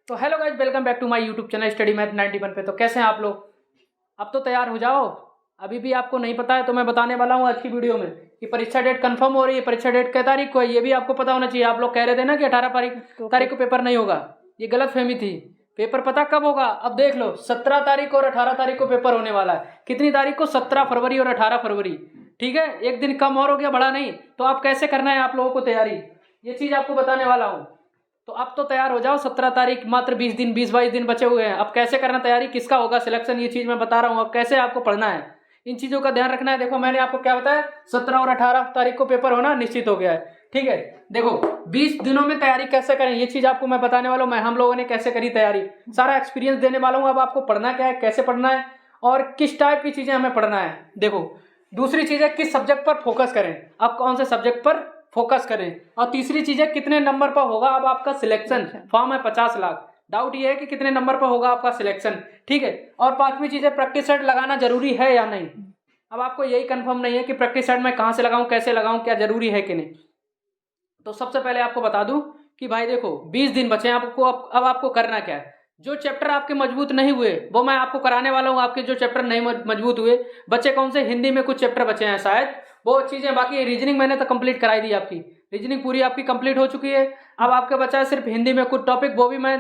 तो hello guys, welcome back to my YouTube channel study math 91 पे। तो कैसे हैं आप लोग? अब तो तैयार हो जाओ। अभी भी आपको नहीं पता है तो मैं बताने वाला हूँ आज की वीडियो में कि परीक्षा डेट कंफर्म हो रही है। परीक्षा डेट कै तारीख को है ये भी आपको पता होना चाहिए। आप लोग कह रहे थे ना कि 18 तारीख को पेपर नहीं होगा, ये गलत फहमी थी। पेपर पता कब होगा? अब देख लो, 17 तारीख और 18 तारीख को पेपर होने वाला है। कितनी तारीख को? 17 फरवरी और 18 फरवरी। ठीक है, एक दिन कम और हो गया, बढ़ा नहीं। तो आप कैसे करना है आप लोगों को तैयारी, ये चीज आपको बताने वाला हूँ। तो अब तो तैयार हो जाओ, 17 तारीख, मात्र 20-22 दिन बचे हुए हैं। अब कैसे करना तैयारी, किसका होगा सिलेक्शन, ये चीज मैं बता रहा हूँ। अब कैसे आपको पढ़ना है, इन चीजों का ध्यान रखना है। देखो मैंने आपको क्या बताया, 17 और 18 तारीख को पेपर होना निश्चित हो गया है। ठीक है, देखो 20 दिनों में तैयारी कैसे करें ये चीज आपको मैं बताने वाला हूँ। मैं हम लोगों ने कैसे करी तैयारी, सारा एक्सपीरियंस देने वाला हूँ। अब आपको पढ़ना क्या है, कैसे पढ़ना है और किस टाइप की चीजें हमें पढ़ना है। देखो दूसरी चीज है किस सब्जेक्ट पर फोकस करें, आप कौन से सब्जेक्ट पर फोकस करें। और तीसरी चीज है कितने नंबर पर होगा अब आपका सिलेक्शन। फॉर्म है 50 लाख, डाउट ये है कि कितने नंबर पर होगा आपका सिलेक्शन। ठीक है, और पांचवी चीज है प्रैक्टिस सेट लगाना जरूरी है या नहीं। अब आपको यही कंफर्म नहीं है कि प्रैक्टिस सेट मैं कहां से लगाऊं, कैसे लगाऊं, क्या जरूरी है कि नहीं। तो सबसे पहले आपको बता दूं कि भाई देखो 20 दिन बचे हैं आपको। अब आपको करना क्या है, जो चैप्टर आपके मजबूत नहीं हुए वो मैं आपको कराने वाला हूं। आपके जो चैप्टर नहीं मजबूत हुए, बच्चे कौन से, हिंदी में कुछ चैप्टर बचे हैं शायद, वो चीजें। बाकी रीजनिंग मैंने तो कंप्लीट कराई दी, आपकी रीजनिंग पूरी आपकी कंप्लीट हो चुकी है। अब आपके बचा है सिर्फ हिंदी में कुछ टॉपिक, वो भी मैं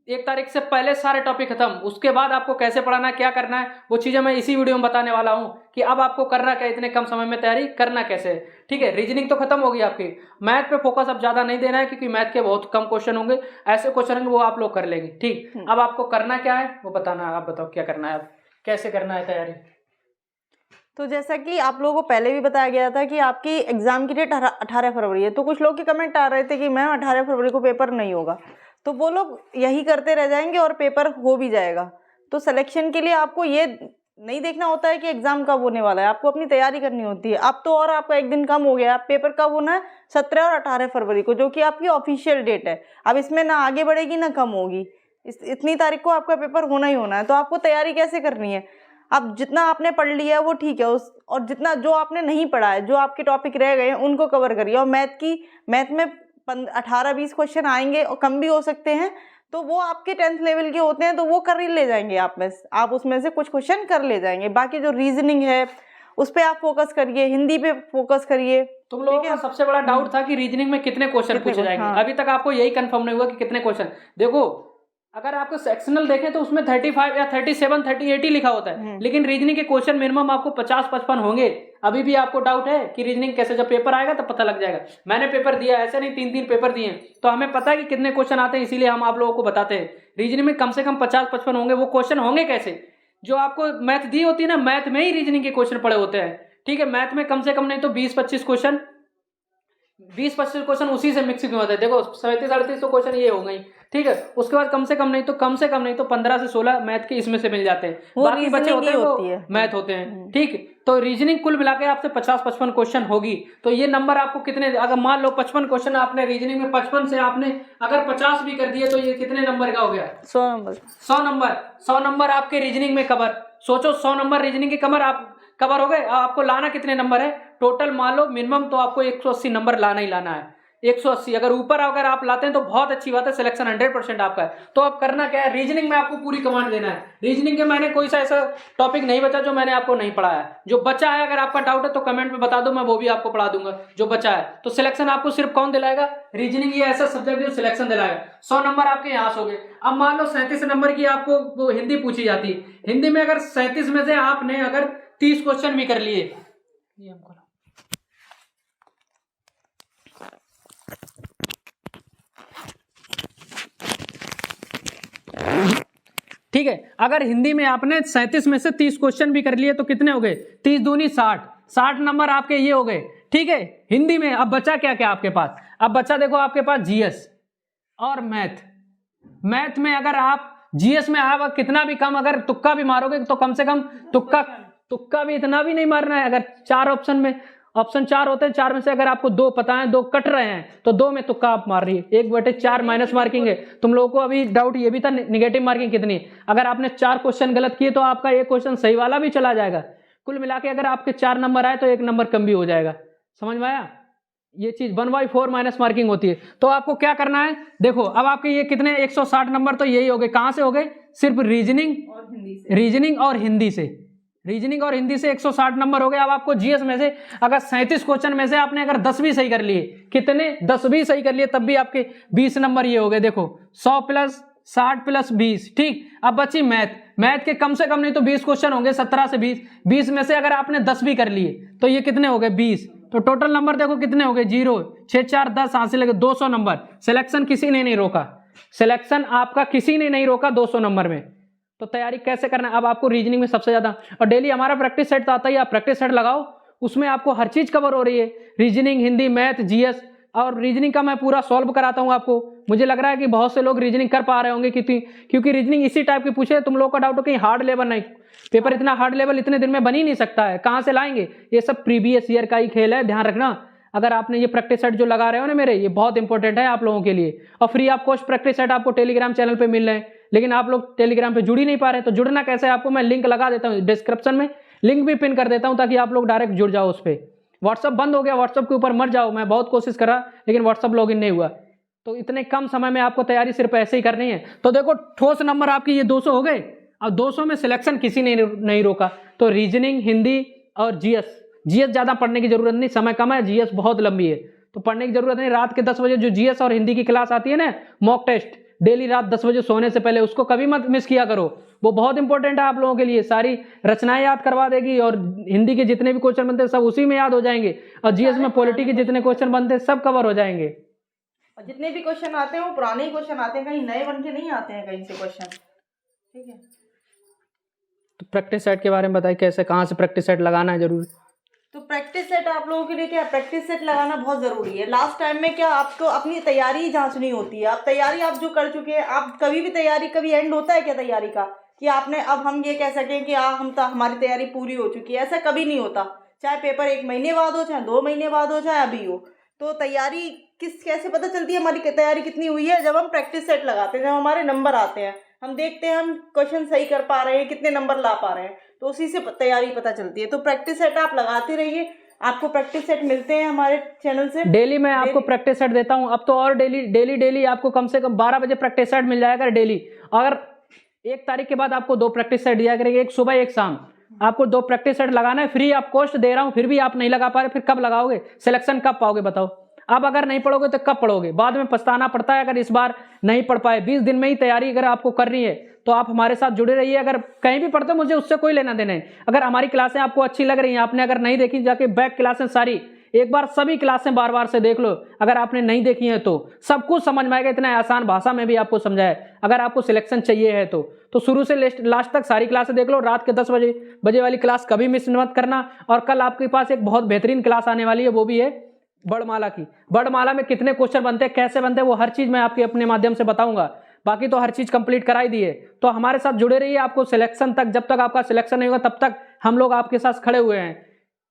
1 तारीख से पहले सारे टॉपिक खत्म। उसके बाद आपको कैसे पढ़ाना है, क्या करना है, वो चीजें मैं इसी वीडियो में बताने वाला हूं कि अब आपको करना क्या, इतने कम समय में तैयारी करना कैसे। ठीक है, रीजनिंग तो खत्म होगी आपकी, मैथ पे फोकस अब ज्यादा नहीं देना है क्योंकि मैथ के बहुत कम क्वेश्चन होंगे। ऐसे क्वेश्चन होंगे वो आप लोग कर लेंगे। ठीक, अब आपको करना क्या है वो बताना है। आप बताओ क्या करना है, अब कैसे करना है तैयारी। तो जैसा कि आप लोगों को पहले भी बताया गया था कि आपकी एग्जाम की डेट 18 फरवरी है, तो कुछ लोग के कमेंट आ रहे थे कि मैम 18 फरवरी को पेपर नहीं होगा, तो वो लोग यही करते रह जाएंगे और पेपर हो भी जाएगा। तो सिलेक्शन के लिए आपको ये नहीं देखना होता है कि एग्जाम कब होने वाला है, आपको अपनी तैयारी करनी होती है। अब तो और आपका एक दिन कम हो गया, पेपर कब होना है, 17 और 18 फरवरी को, जो कि आपकी ऑफिशियल डेट है। अब इसमें ना आगे बढ़ेगी ना कम होगी, इतनी तारीख को आपका पेपर होना ही होना है। तो आपको तैयारी कैसे करनी है, अब जितना आपने पढ़ लिया है वो ठीक है, उस और जितना जो आपने नहीं पढ़ा है, जो आपके टॉपिक रह गए हैं उनको कवर करिए। और मैथ में 18-20 क्वेश्चन आएंगे और कम भी हो सकते हैं, तो वो आपके 10th लेवल के होते हैं, तो वो कर ही ले जाएंगे आप उसमें से कुछ क्वेश्चन कर ले जाएंगे। बाकी जो रीजनिंग है उस पर आप फोकस करिए, हिंदी पे फोकस करिए। तुम लोगों का सबसे बड़ा डाउट था कि रीजनिंग में कितने क्वेश्चन पूछे जाएंगे। हाँ। अभी तक आपको यही कंफर्म नहीं हुआ कि कितने क्वेश्चन। देखो अगर आपको सेक्शनल देखें तो उसमें 35 या 37, 38 ही लिखा होता है, लेकिन रीजनिंग के क्वेश्चन मिनिमम आपको 50-55 होंगे। अभी भी आपको डाउट है कि रीजनिंग कैसे, जब पेपर आएगा तो पता लग जाएगा। मैंने पेपर दिया, ऐसे नहीं 3-3 पेपर दिए, तो हमें पता है कि कितने क्वेश्चन आते हैं, इसीलिए हम आप लोगों को बताते हैं। रीजनिंग में कम से कम 50-55 होंगे। वो क्वेश्चन होंगे कैसे, जो आपको मैथ दी होती है ना, मैथ में ही रीजनिंग के क्वेश्चन पड़े होते हैं। ठीक है, मैथ में कम से कम नहीं तो 20-25 क्वेश्चन, 20-25 क्वेश्चन उसी से मिक्सिंग होता है। देखो 37-38 तो क्वेश्चन ये हो गई। ठीक है, उसके बाद कम से कम नहीं तो 15 से 16 मैथ के इसमें से मिल जाते हैं, बाकी बचे होते हैं वो मैथ होते हैं। ठीक, तो रीजनिंग कुल मिला के आपसे 50-55 क्वेश्चन होगी। तो ये नंबर आपको कितने, अगर मान लो 55 क्वेश्चन आपने रीजनिंग में, 55 से आपने अगर 50 भी कर दिए तो ये कितने नंबर का हो गया, 100 नंबर। 100 नंबर आपके रीजनिंग में कवर। सोचो 100 नंबर रीजनिंग के कवर हो गए। आपको लाना कितने नंबर है टोटल, मान लो मिनिमम तो आपको 180 नंबर लाना ही लाना है। 180 अगर ऊपर अगर आप लाते हैं तो बहुत अच्छी बात है, सिलेक्शन 100% आपका है। तो अब करना क्या है, रीजनिंग में आपको पूरी कमांड देना है। रीजनिंग के मैंने कोई सा ऐसा टॉपिक नहीं बचा जो मैंने आपको नहीं पढ़ाया। जो बचा है, अगर आपका डाउट है तो कमेंट में बता दो, मैं वो भी आपको पढ़ा दूंगा जो बचा है। तो सिलेक्शन आपको सिर्फ कौन दिलाएगा, रीजनिंग। ये ऐसा सब्जेक्ट जो सिलेक्शन दिलाएगा। 100 नंबर आपके यहाँ से हो गए। अब मान लो 37 नंबर की आपको वो हिंदी पूछी जाती है, हिंदी में अगर 37 में से आपने अगर 30 क्वेश्चन भी कर लिए, ये हमको ठीक है, अगर हिंदी में आपने 37 में से 30 क्वेश्चन भी कर लिए तो कितने हो गए, 30 दूनी 60 नंबर आपके ये हो गए। ठीक है, हिंदी में। अब बचा क्या क्या आपके पास, अब बचा देखो आपके पास जीएस और मैथ में अगर आप जीएस में आप कितना भी कम अगर तुक्का भी मारोगे तो कम से कम तुक्का भी इतना भी नहीं मारना है। अगर 4 ऑप्शन में, ऑप्शन 4 होते हैं, 4 में से अगर आपको 2 पता है, 2 कट रहे हैं, तो 2 में तुक्का आप मार रही है। 1/4 माइनस मार्किंग है। तुम लोगों को अभी डाउट ये भी था निगेटिव मार्किंग कितनी, अगर आपने 4 क्वेश्चन गलत किए तो आपका एक क्वेश्चन सही वाला भी चला जाएगा। कुल मिला के अगर आपके 4 नंबर आए तो 1 नंबर कम भी हो जाएगा। समझ में आया? ये चीज 1/4 माइनस मार्किंग होती है। तो आपको क्या करना है, देखो अब आपके ये कितने 160 नंबर तो यही हो गए, कहां से हो गए, सिर्फ रीजनिंग और हिंदी से, रीजनिंग और हिंदी से 160 नंबर हो गए। अब आपको जीएस में से अगर 37 क्वेश्चन में से आपने अगर 10 भी सही कर लिए, कितने 10 भी सही कर लिए, तब भी आपके 20 नंबर ये हो गए। देखो 100 प्लस 60 प्लस 20, ठीक। अब बची मैथ के कम से कम नहीं तो 20 क्वेश्चन होंगे, 17 से 20 में से अगर आपने 10 भी कर लिए तो ये कितने हो गए 20। तो टोटल नंबर देखो कितने हो गए 0, 6 4 10 हासिल लगे 200 नंबर। सिलेक्शन किसी ने नहीं रोका, सिलेक्शन आपका किसी ने नहीं रोका 200 नंबर में। तो तैयारी कैसे करना है, अब आपको रीजनिंग में सबसे ज्यादा, और डेली हमारा प्रैक्टिस सेट तो आता ही, आप प्रैक्टिस सेट लगाओ, उसमें आपको हर चीज कवर हो रही है, रीजनिंग, हिंदी, मैथ, जीएस। और रीजनिंग का मैं पूरा सॉल्व कराता हूं आपको। मुझे लग रहा है कि बहुत से लोग रीजनिंग कर पा रहे होंगे, क्योंकि रीजनिंग इसी टाइप की पूछे। तुम लोगों का डाउट हो कि हार्ड लेवल नहीं, पेपर इतना हार्ड लेवल इतने दिन में बन ही नहीं सकता है, कहां से लाएंगे, ये सब प्रीवियस ईयर का ही खेल है, ध्यान रखना। अगर आपने ये प्रैक्टिस सेट जो लगा रहे हो ना मेरे, ये बहुत इंपॉर्टेंट है आप लोगों के लिए। और free of cost practice set आपको टेलीग्राम चैनल पे मिल रहे हैं, लेकिन आप लोग टेलीग्राम पे जुड़ ही नहीं पा रहे। तो जुड़ना कैसे, आपको मैं लिंक लगा देता हूँ डिस्क्रिप्शन में, लिंक भी पिन कर देता हूँ ताकि आप लोग डायरेक्ट जुड़ जाओ उस पर। व्हाट्सअप बंद हो गया, व्हाट्सअप के ऊपर मत जाओ, मैं बहुत कोशिश करा लेकिन व्हाट्सअप लॉगिन नहीं हुआ। तो इतने कम समय में आपको तैयारी सिर्फ ऐसे ही करनी है। तो देखो ठोस नंबर आपकी ये 200 हो गए। अब 200 में सिलेक्शन किसी ने नहीं रोका। तो रीजनिंग, हिंदी और जीएस ज्यादा पढ़ने की जरूरत नहीं, समय कम है, जीएस बहुत लंबी है तो पढ़ने की जरूरत नहीं। रात के 10 बजे जो जीएस और हिंदी की क्लास आती है ना, मॉक टेस्ट, डेली रात 10 बजे सोने से पहले, उसको कभी मत मिस किया करो, वो बहुत इंपॉर्टेंट है आप लोगों के लिए। सारी रचनाएं याद करवा देगी और हिंदी के जितने भी क्वेश्चन बनते हैं सब उसी में याद हो जाएंगे, और जीएस में पॉलिटी के जितने क्वेश्चन बनते हैं सब कवर हो जाएंगे। और जितने भी क्वेश्चन आते हैं वो पुराने ही क्वेश्चन आते हैं, कहीं नए बन के नहीं आते हैं कहीं से क्वेश्चन, ठीक है। तो प्रैक्टिस सेट के बारे में बताइए, कैसे कहाँ से प्रैक्टिस सेट लगाना है जरूर। तो प्रैक्टिस सेट आप लोगों के लिए क्या, प्रैक्टिस सेट लगाना बहुत ज़रूरी है। लास्ट टाइम में क्या आपको अपनी तैयारी ही जांचनी होती है। आप तैयारी आप जो कर चुके हैं, आप कभी भी तैयारी, कभी एंड होता है क्या तैयारी का कि आपने, अब हम ये कह सकें कि हमारी तैयारी पूरी हो चुकी है, ऐसा कभी नहीं होता। चाहे पेपर 1 महीने बाद हो, चाहे 2 महीने बाद हो, चाहे अभी हो। तो तैयारी कैसे पता चलती है हमारी तैयारी कितनी हुई है, जब हम प्रैक्टिस सेट लगाते हैं, जब हमारे नंबर आते हैं, हम देखते हैं हम क्वेश्चन सही कर पा रहे हैं, कितने नंबर ला पा रहे हैं, तो उसी से तैयारी पता चलती है। तो प्रैक्टिस सेट आप लगाते रहिए, आपको प्रैक्टिस सेट मिलते हैं हमारे चैनल से। डेली मैं आपको प्रैक्टिस सेट देता हूं, अब तो और डेली आपको कम से कम 12 बजे प्रैक्टिस सेट मिल जाएगा डेली। अगर 1 तारीख के बाद आपको 2 प्रैक्टिस सेट दिया करेंगे, एक सुबह एक शाम, आपको 2 प्रैक्टिस सेट लगाना है, फ्री ऑफ कॉस्ट दे रहा हूं, फिर भी आप नहीं लगा पा रहे, फिर कब लगाओगे, सिलेक्शन कब पाओगे बताओ। अब अगर नहीं पढ़ोगे तो कब पढ़ोगे, बाद में पछताना पड़ता है अगर इस बार नहीं पढ़ पाए। 20 दिन में ही तैयारी अगर आपको करनी है तो आप हमारे साथ जुड़े रहिए। अगर कहीं भी पढ़ते हो मुझे उससे कोई लेना देना नहीं। अगर हमारी क्लासें आपको अच्छी लग रही हैं, आपने अगर नहीं देखी, जाके बैक क्लासें सारी एक बार सभी क्लासें बार से देख लो। अगर आपने नहीं देखी है तो सब कुछ समझ में आएगा, इतना आसान भाषा में भी आपको समझाया। अगर आपको सिलेक्शन चाहिए है तो शुरू से लास्ट तक सारी क्लासें देख लो। रात के 10 बजे वाली क्लास कभी मिस मत करना। और कल आपके पास एक बहुत बेहतरीन क्लास आने वाली है, वो भी है वर्णमाला की। वर्णमाला में कितने क्वेश्चन बनते हैं, कैसे बनते हैं, वो हर चीज मैं आपके अपने माध्यम से बताऊंगा। बाकी तो हर चीज कंप्लीट करा ही दी है। तो हमारे साथ जुड़े रहिए, आपको सिलेक्शन तक, जब तक आपका सिलेक्शन नहीं होगा तब तक हम लोग आपके साथ खड़े हुए हैं।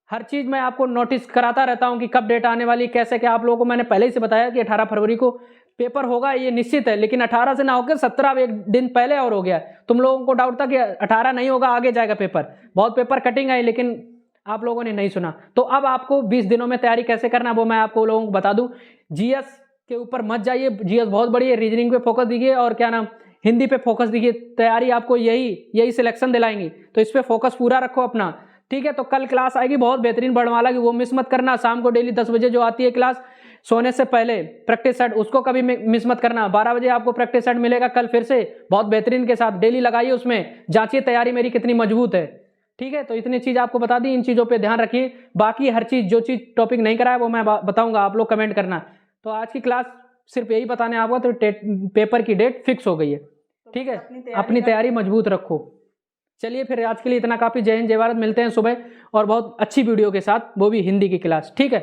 हर चीज मैं आपको नोटिस कराता रहता हूं कि कब डेट आने वाली, कैसे क्या। आप लोगों को मैंने पहले ही से बताया कि 18 फरवरी को पेपर होगा, ये निश्चित है। लेकिन 18 से ना होकर 17 एक दिन पहले और हो गया। तुम लोगों को डाउट था कि 18 नहीं होगा, आगे जाएगा पेपर। बहुत पेपर कटिंग आई, लेकिन आप लोगों ने नहीं सुना। तो अब आपको 20 दिनों में तैयारी कैसे करना है वो मैं आपको लोगों को बता दूं। जीएस के ऊपर मत जाइए, जीएस बहुत बड़ी है। रीजनिंग पे फोकस दीजिए और क्या नाम, हिंदी पे फोकस दीजिए। तैयारी आपको यही सिलेक्शन दिलाएंगी, तो इस पे फोकस पूरा रखो अपना, ठीक है। तो कल क्लास आएगी बहुत बेहतरीन वर्णमाला की, वो मिस मत करना। शाम को डेली 10 बजे जो आती है क्लास, सोने से पहले प्रैक्टिस सेट, उसको कभी मिस मत करना। 12 बजे आपको प्रैक्टिस सेट मिलेगा कल फिर से बहुत बेहतरीन के साथ। डेली लगाइए, उसमें जांचिए तैयारी मेरी कितनी मजबूत है, ठीक है। तो इतनी चीज आपको बता दी, इन चीजों पे ध्यान रखिए। बाकी हर चीज, जो चीज टॉपिक नहीं कराया वो मैं बताऊंगा, आप लोग कमेंट करना। तो आज की क्लास सिर्फ यही बताने आपको, तो पेपर की डेट फिक्स हो गई है, ठीक है। अपनी तैयारी मजबूत रखो। चलिए फिर आज के लिए इतना काफी। जय हिंद, जय भारत। मिलते हैं सुबह और बहुत अच्छी वीडियो के साथ, वो भी हिंदी की क्लास, ठीक है।